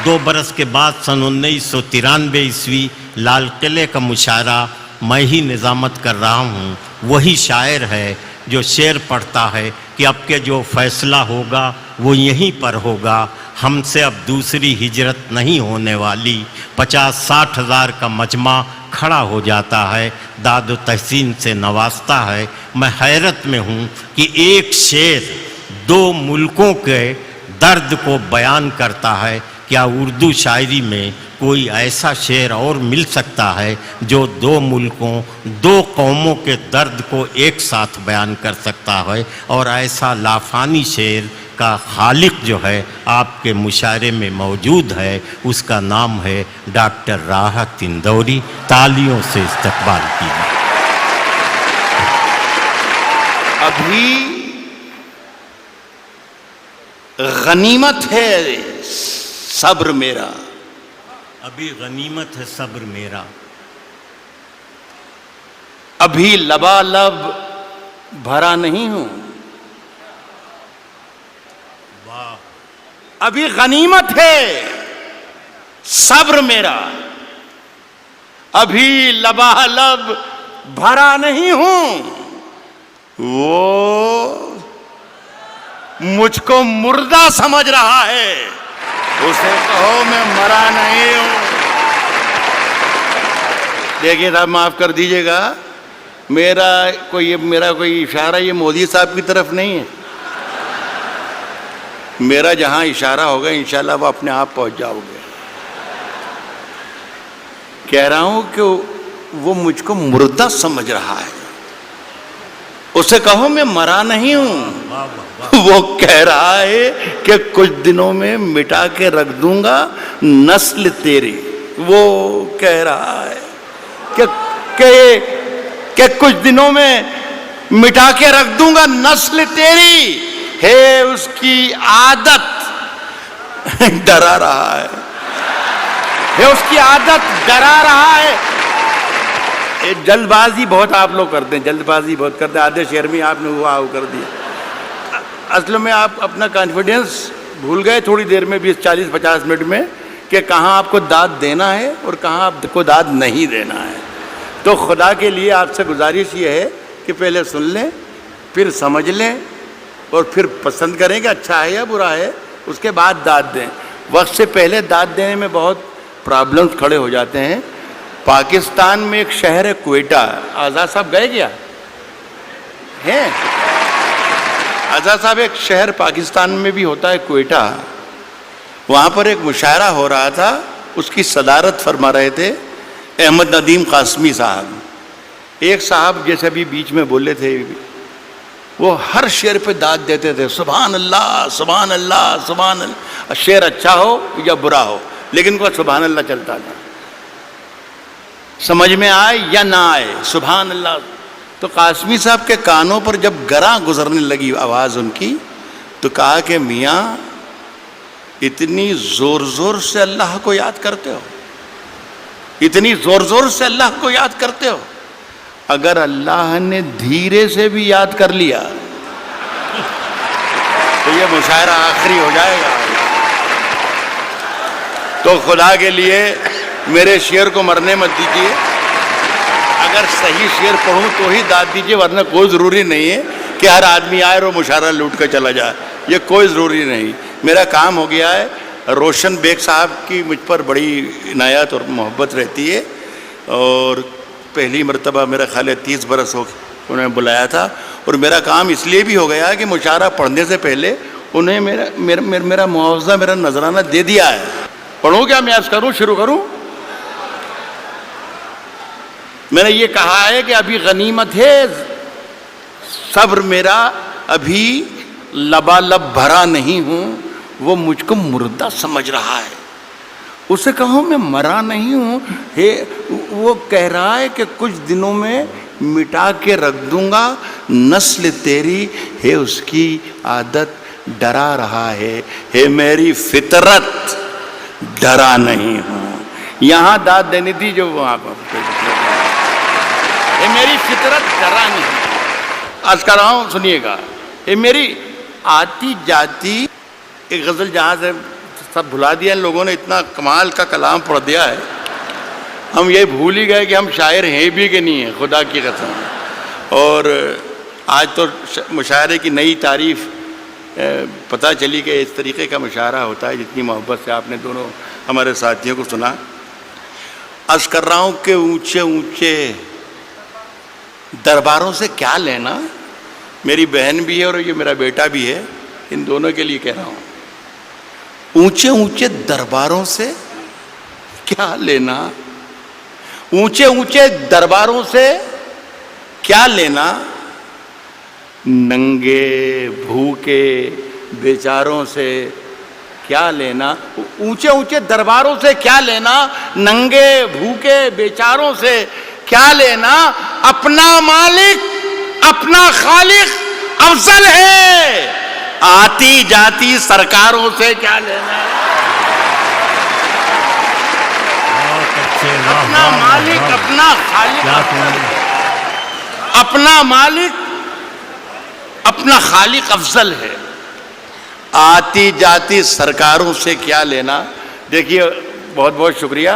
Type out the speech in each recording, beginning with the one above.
2 برس کے بعد سن 1993 عیسوی لال قلعے کا مشاعرہ میں ہی نظامت کر رہا ہوں. وہی شاعر ہے جو شعر پڑھتا ہے کہ اب کے جو فیصلہ ہوگا وہ یہیں پر ہوگا. ہم سے اب دوسری ہجرت نہیں ہونے والی. 50-60 ہزار کا مجمع کھڑا ہو جاتا ہے, داد و تحسین سے نوازتا ہے. میں حیرت میں ہوں کہ ایک شعر 2 ملکوں کے درد کو بیان کرتا ہے. کیا اردو شاعری میں کوئی ایسا شعر اور مل سکتا ہے جو 2 ملکوں 2 قوموں کے درد کو ایک ساتھ بیان کر سکتا ہے؟ اور ایسا لافانی شعر کا خالق جو ہے آپ کے مشاعرے میں موجود ہے, اس کا نام ہے ڈاکٹر راحت اندوری. تالیوں سے استقبال کیجیے. ابھی غنیمت ہے صبر میرا, ابھی غنیمت ہے صبر میرا, ابھی لبالب بھرا نہیں ہوں. واہ, ابھی غنیمت ہے صبر میرا, ابھی لبالب بھرا نہیں ہوں. وہ مجھ کو مردہ سمجھ رہا ہے, اسے کہو میں مرا نہیں ہوں. دیکھیے صاحب معاف کر دیجئے گا, میرا کوئی اشارہ یہ مودی صاحب کی طرف نہیں ہے. میرا جہاں اشارہ ہوگا انشاءاللہ وہ اپنے آپ پہنچ جاؤ گے. کہہ رہا ہوں کہ وہ مجھ کو مردہ سمجھ رہا ہے, اسے کہو میں مرا نہیں ہوں. وہ کہہ رہا ہے کہ کچھ دنوں میں مٹا کے رکھ دوں گا نسل تیری. وہ کہہ رہا ہے کہ کچھ دنوں میں مٹا کے رکھ دوں گا نسل تیری. ہے اس کی عادت ڈرا رہا ہے, ہے اس کی عادت ڈرا رہا ہے. جلد بازی بہت آپ لوگ کرتے ہیں, جلد بازی بہت کرتے ہیں. آدھے شعر میں آپ نے وہ کر دیا. اصل میں آپ اپنا کانفیڈنس بھول گئے تھوڑی دیر میں, 20-40-50 منٹ میں, کہ کہاں آپ کو داد دینا ہے اور کہاں آپ کو داد نہیں دینا ہے. تو خدا کے لیے آپ سے گزارش یہ ہے کہ پہلے سن لیں, پھر سمجھ لیں, اور پھر پسند کریں کہ اچھا ہے یا برا ہے, اس کے بعد داد دیں. وقت سے پہلے داد دینے میں بہت پرابلمز کھڑے ہو جاتے ہیں. پاکستان میں ایک شہر ہے کوئٹہ. آزاد صاحب گئے کیا ہیں؟ آزاد صاحب, ایک شہر پاکستان میں بھی ہوتا ہے کوئٹہ. وہاں پر ایک مشاعرہ ہو رہا تھا, اس کی صدارت فرما رہے تھے احمد ندیم قاسمی صاحب. ایک صاحب جیسے ابھی بیچ میں بولے تھے, وہ ہر شعر پہ داد دیتے تھے, سبحان اللہ سبحان اللہ سبحان اللہ. شعر اچھا ہو یا برا ہو, لیکن وہ سبحان اللہ چلتا تھا, سمجھ میں آئے یا نہ آئے, سبحان اللہ. تو قاسمی صاحب کے کانوں پر جب گراں گزرنے لگی آواز ان کی, تو کہا کہ میاں اتنی زور زور سے اللہ کو یاد کرتے ہو, اتنی زور زور سے اللہ کو یاد کرتے ہو, اگر اللہ نے دھیرے سے بھی یاد کر لیا تو یہ مشاعرہ آخری ہو جائے گا. تو خدا کے لیے میرے شعر کو مرنے مت دیجیے. اگر صحیح شعر پڑھوں تو ہی داد دیجیے, ورنہ کوئی ضروری نہیں ہے کہ ہر آدمی آئے اور وہ مشاعرہ لوٹ کر چلا جائے. یہ کوئی ضروری نہیں. میرا کام ہو گیا ہے. روشن بیگ صاحب کی مجھ پر بڑی عنایت اور محبت رہتی ہے, اور پہلی مرتبہ میرا خیال ہے 30 برس ہو انہوں نے بلایا تھا. اور میرا کام اس لیے بھی ہو گیا کہ مشاعرہ پڑھنے سے پہلے انہیں میرا معاوضہ, میرا نذرانہ دے دیا ہے. پڑھوں کیا میں عرض کروں, شروع کروں؟ میں نے یہ کہا ہے کہ ابھی غنیمت ہے صبر میرا, ابھی لبالب بھرا نہیں ہوں. وہ مجھ کو مردہ سمجھ رہا ہے, اسے کہوں میں مرا نہیں ہوں. وہ کہہ رہا ہے کہ کچھ دنوں میں مٹا کے رکھ دوں گا نسل تیری. ہے اس کی عادت ڈرا رہا ہے, ہے میری فطرت ڈرا نہیں ہوں. یہاں داد دینی تھی جو وہاں پر, اے میری فطرت ڈرا نہیں. آج کر رہا ہوں, سنیے گا. اے میری آتی جاتی ایک غزل جہاں سے سب بھلا دیا ان لوگوں نے، اتنا کمال کا کلام پڑھ دیا ہے، ہم یہ بھول ہی گئے کہ ہم شاعر ہیں بھی کہ نہیں ہیں، خدا کی قسم۔ اور آج تو مشاعرے کی نئی تعریف پتہ چلی کہ اس طریقے کا مشاعرہ ہوتا ہے، جتنی محبت سے آپ نے دونوں ہمارے ساتھیوں کو سنا۔ عرض کر رہا ہوں کہ اونچے اونچے درباروں سے کیا لینا، میری بہن بھی ہے اور یہ میرا بیٹا بھی ہے، ان دونوں کے لیے کہہ رہا ہوں، اونچے اونچے درباروں سے کیا لینا، اونچے اونچے درباروں سے کیا لینا، ننگے بھوکے بیچاروں سے کیا لینا، اونچے اونچے درباروں سے کیا لینا، ننگے بھوکے بیچاروں سے کیا لینا، اپنا مالک اپنا خالق افضل ہے، آتی جاتی سرکاروں سے کیا لینا، اپنا مالک اپنا خالق، اپنا مالک اپنا خالق افضل ہے، آتی جاتی سرکاروں سے کیا لینا۔ دیکھیے بہت بہت شکریہ۔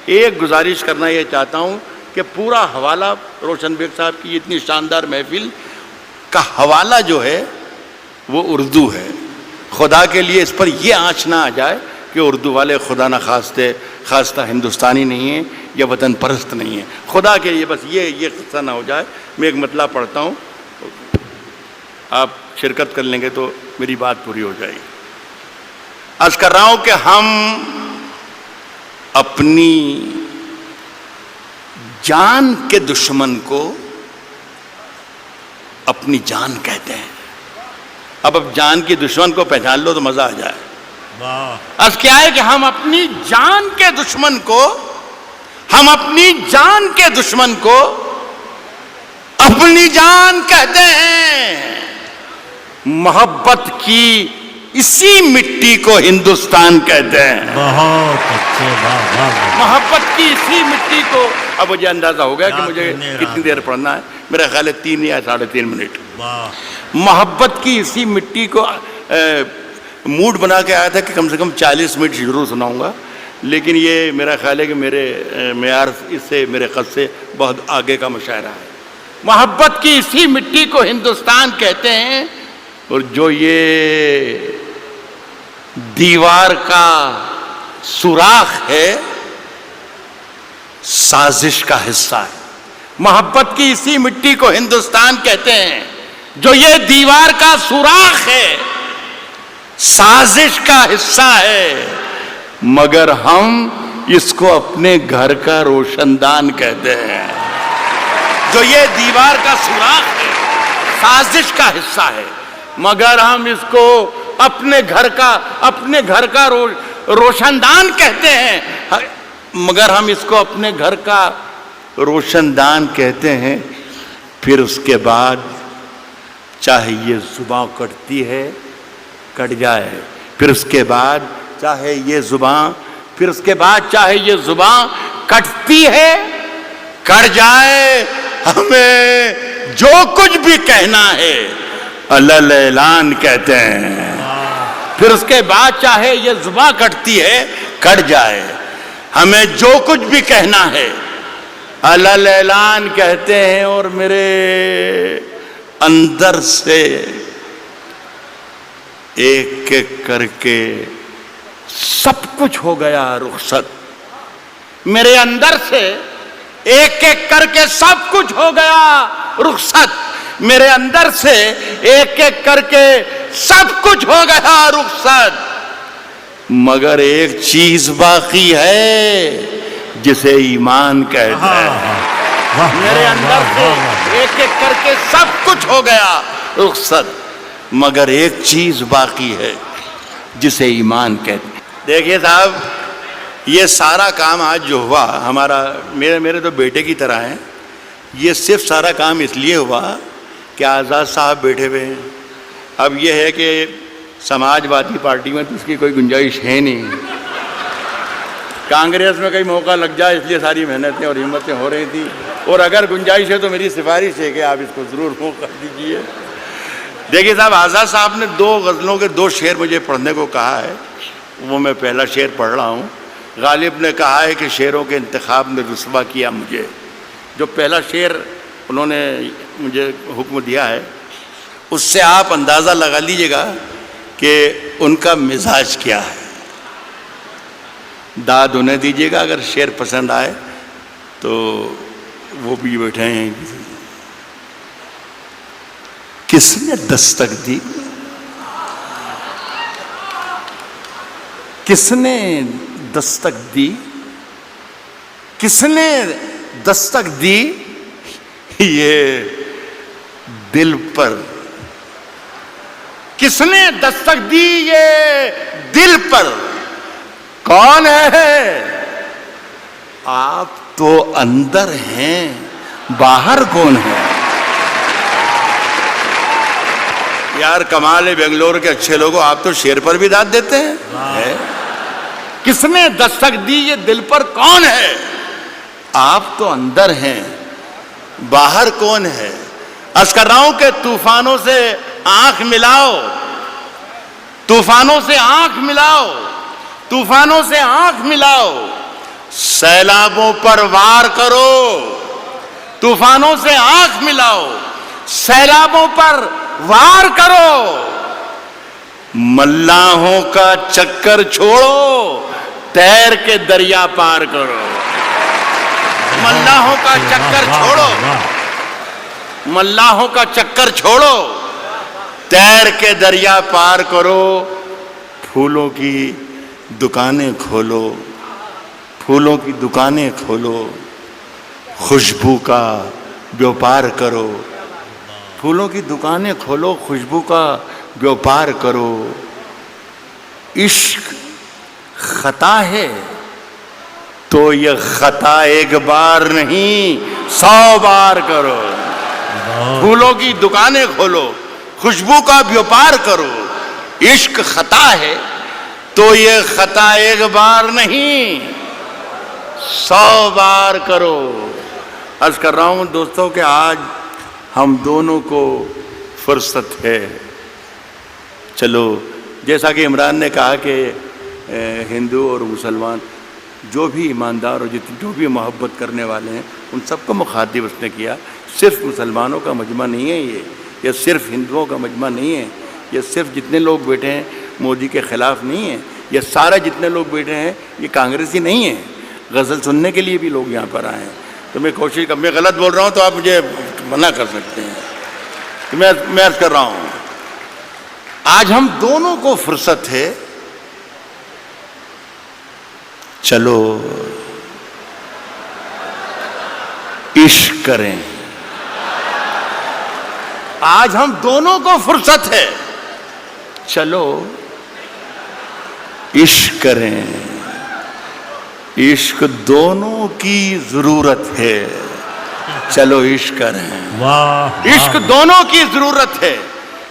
ایک گزارش کرنا یہ چاہتا ہوں کہ پورا حوالہ روشن بیگ صاحب کی اتنی شاندار محفل کا حوالہ جو ہے وہ اردو ہے۔ خدا کے لیے اس پر یہ آنچ نہ آ جائے کہ اردو والے خدا نہ خواستہ ہندوستانی نہیں ہیں یا وطن پرست نہیں ہیں، خدا کے لیے بس یہ قصہ نہ ہو جائے۔ میں ایک مطلب پڑھتا ہوں، آپ شرکت کر لیں گے تو میری بات پوری ہو جائے گی۔ عرض کر رہا ہوں کہ ہم اپنی جان کے دشمن کو اپنی جان کہتے ہیں۔ اب جان کی دشمن کو پہچان لو تو مزہ آ جائے۔ عرض کیا ہے کہ ہم اپنی جان کے دشمن کو، ہم اپنی جان کے دشمن کو اپنی جان کہتے ہیں، محبت کی اسی مٹی کو ہندوستان کہتے ہیں۔ بہت اچھے، محبت کی اسی مٹی کو، اب مجھے اندازہ ہو گیا کہ مجھے کتنی دیر پڑھنا ہے، میرا خیال ہے 3 یا 3.5 منٹ۔ محبت کی اسی مٹی کو موڈ بنا کے آیا تھا کہ کم سے کم 40 منٹ ضرور سناؤں گا، لیکن یہ میرا خیال ہے کہ میرے معیار اس سے، میرے قد سے بہت آگے کا مشاعرہ ہے۔ محبت کی اسی مٹی کو ہندوستان کہتے ہیں، اور جو یہ دیوار کا سوراخ ہے سازش کا حصہ ہے۔ محبت کی اسی مٹی کو ہندوستان کہتے ہیں، جو یہ دیوار کا سوراخ ہے سازش کا حصہ ہے، مگر ہم اس کو اپنے گھر کا روشن دان کہتے ہیں۔ جو یہ دیوار کا سوراخ ہے سازش کا حصہ ہے، مگر ہم اس کو اپنے گھر کا روشن دان کہتے ہیں، مگر ہم اس کو اپنے گھر کا روشن دان کہتے ہیں۔ پھر اس کے بعد چاہے یہ زباں کٹتی ہے کٹ جائے، پھر اس کے بعد چاہے یہ زباں کٹتی ہے کٹ جائے، ہمیں جو کچھ بھی کہنا ہے الل اعلان کہتے ہیں۔ پھر اس کے بعد چاہے یہ زباں کٹتی ہے کٹ جائے، ہمیں جو کچھ بھی کہنا ہے الل اعلان کہتے ہیں۔ اور میرے اندر سے ایک ایک کر کے سب کچھ ہو گیا رخصت، میرے اندر سے ایک ایک کر کے سب کچھ ہو گیا رخصت، میرے اندر سے ایک ایک کر کے سب کچھ ہو گیا رخصت، مگر ایک چیز باقی ہے جسے ایمان کہتے ہیں۔ میرے اندر سے ایک ایک کر کے سب کچھ ہو گیا رخصت، مگر ایک چیز باقی ہے جسے ایمان کہتے ہیں۔ دیکھیے صاحب، یہ سارا کام آج جو ہوا ہمارا، میرے تو بیٹے کی طرح ہیں، یہ صرف سارا کام اس لیے ہوا کہ آزاد صاحب بیٹھے ہوئے ہیں۔ اب یہ ہے کہ سماج وادی پارٹی میں تو اس کی کوئی گنجائش ہے نہیں، کانگریس میں کئی موقع لگ جائے، اس لیے ساری محنتیں اور ہمتیں ہو رہی تھیں، اور اگر گنجائش ہے تو میری سفارش ہے کہ آپ اس کو ضرور موقع دیجیے۔ دیکھیے صاحب، آزاد صاحب نے 2 غزلوں کے 2 شعر مجھے پڑھنے کو کہا ہے، وہ میں پہلا شعر پڑھ رہا ہوں. غالب نے کہا ہے کہ شعروں کے انتخاب میں رسوا کیا مجھے. جو پہلا شعر انہوں نے مجھے حکم دیا ہے اس سے آپ اندازہ لگا لیجئے گا کہ ان کا مزاج کیا ہے. داد انہیں دیجئے گا اگر شعر پسند آئے تو وہ بھی بیٹھے ہیں. کس نے دستک دی؟ کس نے دستک دی؟ کس نے دستک دی یہ دل پر؟ کس نے دستک دی یہ دل پر؟ کون ہے؟ آپ تو اندر ہیں، باہر کون ہے؟ یار کمال ہے بنگلور کے اچھے لوگوں، آپ تو شعر پر بھی داد دیتے ہیں. کس نے دستک دی یہ دل پر؟ کون ہے؟ آپ تو اندر ہیں، باہر کون ہے؟ عرض کر رہا ہوں کہ طوفانوں سے آنکھ ملاؤ، طوفانوں سے آنکھ ملاؤ، طوفانوں سے آنکھ ملاؤ، سیلابوں پر وار کرو. طوفانوں سے آنکھ ملاؤ، سیلابوں پر وار کرو. ملاحوں کا چکر چھوڑو، تیر کے دریا پار کرو. ملاحوں کا چکر چھوڑو، ملاحوں کا چکر چھوڑو، تیر کے دریا پار کرو. پھولوں کی دکانیں کھولو، پھولوں کی دکانیں کھولو، خوشبو کا بیوپار کرو. پھولوں کی دکانیں کھولو، خوشبو کا بیوپار کرو. عشق خطا ہے تو یہ خطا ایک بار نہیں 100 بار کرو. پھولوں کی دکانیں کھولو، خوشبو کا بیوپار کرو. عشق خطا ہے تو یہ خطا ایک بار نہیں 100 بار کرو. عرض کر رہا ہوں دوستوں کہ آج ہم دونوں کو فرصت ہے. چلو جیسا کہ عمران نے کہا کہ ہندو اور مسلمان جو بھی ایماندار اور جو بھی محبت کرنے والے ہیں ان سب کو مخاطب اس نے کیا. صرف مسلمانوں کا مجمع نہیں ہے یہ صرف ہندوؤں کا مجمع نہیں ہے، یہ صرف جتنے لوگ بیٹھے ہیں مودی کے خلاف نہیں ہے، یہ سارے جتنے لوگ بیٹھے ہیں یہ کانگریسی نہیں ہیں. غزل سننے کے لیے بھی لوگ یہاں پر آئے ہیں. تو میں کوشش میں غلط بول رہا ہوں تو آپ مجھے منع کر سکتے ہیں. تو میں عرض کر رہا ہوں آج ہم دونوں کو فرصت ہے. چلو عشق کریں. آج ہم دونوں کو فرصت ہے. چلو عشق کریں. عشق دونوں کی ضرورت ہے. چلو عشق کریں. عشق دونوں کی ضرورت ہے.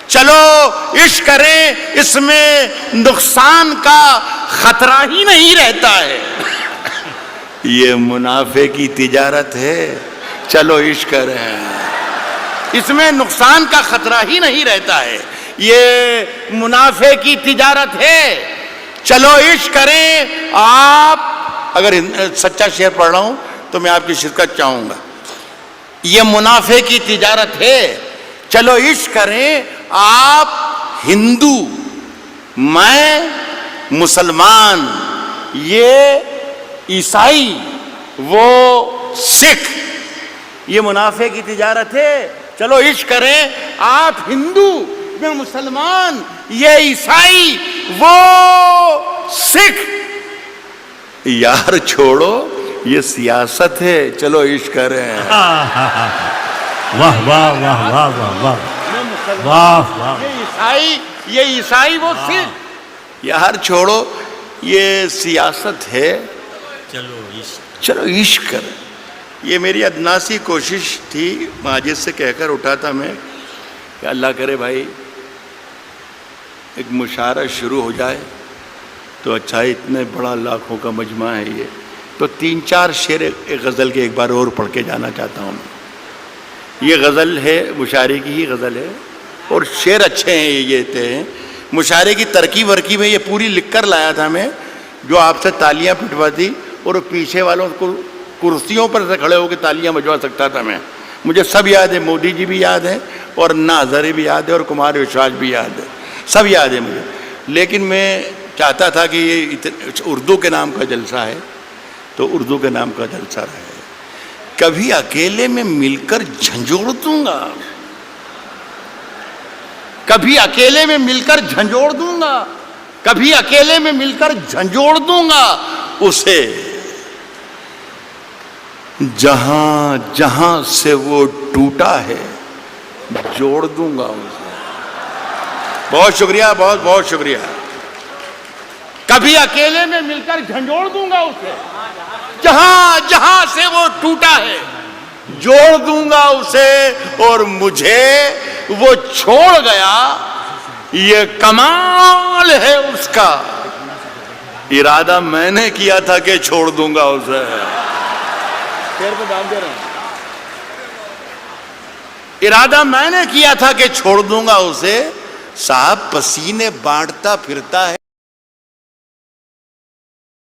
چلو عشق کریں. اس میں نقصان کا خطرہ ہی نہیں رہتا ہے. یہ منافع کی تجارت ہے. چلو عشق کریں. اس میں نقصان کا خطرہ ہی نہیں رہتا ہے. یہ منافع کی تجارت ہے. چلو عشق کریں. آپ اگر سچا شعر پڑھ رہا ہوں تو میں آپ کی شرکت چاہوں گا. یہ منافع کی تجارت ہے. چلو عشق کریں. آپ ہندو، میں مسلمان، یہ عیسائی، وہ سکھ. یہ منافع کی تجارت ہے. چلو عشق کریں. آپ ہندو، میں مسلمان، یہ عیسائی، وہ سکھ. یار چھوڑو یہ سیاست ہے. چلو عشق کریں. واہ واہ واہ واہ واہ واہ واہ. یہ عیسائی وہ سکھ. یار چھوڑو یہ سیاست ہے. چلو عشق کریں. یہ میری ادناسی کوشش تھی. ماجد سے کہہ کر اٹھا تھا میں کہ اللہ کرے بھائی ایک مشاعرہ شروع ہو جائے تو اچھا. اتنے بڑا لاکھوں کا مجمع ہے یہ تو 3-4 شعر ایک غزل کے ایک بار اور پڑھ کے جانا چاہتا ہوں. یہ غزل ہے، مشاعرے کی ہی غزل ہے اور شعر اچھے ہیں. یہ تھے مشاعرے کی ترکیب ورکیب ہے، یہ پوری لکھ کر لایا تھا میں، جو آپ سے تالیاں پٹواتی اور پیچھے والوں کو کرسیوں پر سے کھڑے ہو کے تالیاں بجوا سکتا تھا میں. مجھے سب یاد ہے، مودی جی بھی یاد ہے اور انا ہزارے بھی یاد ہے اور کمار وشواس بھی یاد ہے، سب یاد ہے مجھے. لیکن میں چاہتا تھا کہ یہ اردو کے نام کا جلسہ ہے تو اردو کے نام کا جلسہ رہے. کبھی اکیلے میں مل کر جھنجھوڑ دوں گا، کبھی اکیلے میں مل کر جھنجھوڑ دوں گا، کبھی اکیلے میں مل کر جھنجھوڑ دوں گا اسے، جہاں جہاں سے وہ ٹوٹا ہے جوڑ دوں گا اسے. بہت شکریہ، بہت بہت شکریہ. کبھی اکیلے میں مل کر جھنجھوڑ دوں گا اسے، جہاں جہاں سے وہ ٹوٹا ہے جوڑ دوں گا اسے، اور مجھے وہ چھوڑ گیا یہ کمال ہے اس کا، ارادہ میں نے کیا تھا کہ چھوڑ دوں گا اسے. شیر پہ دام دے رہا ہوں. ارادہ میں نے کیا تھا کہ چھوڑ دوں گا اسے، صاحب پسینے بانٹتا پھرتا ہے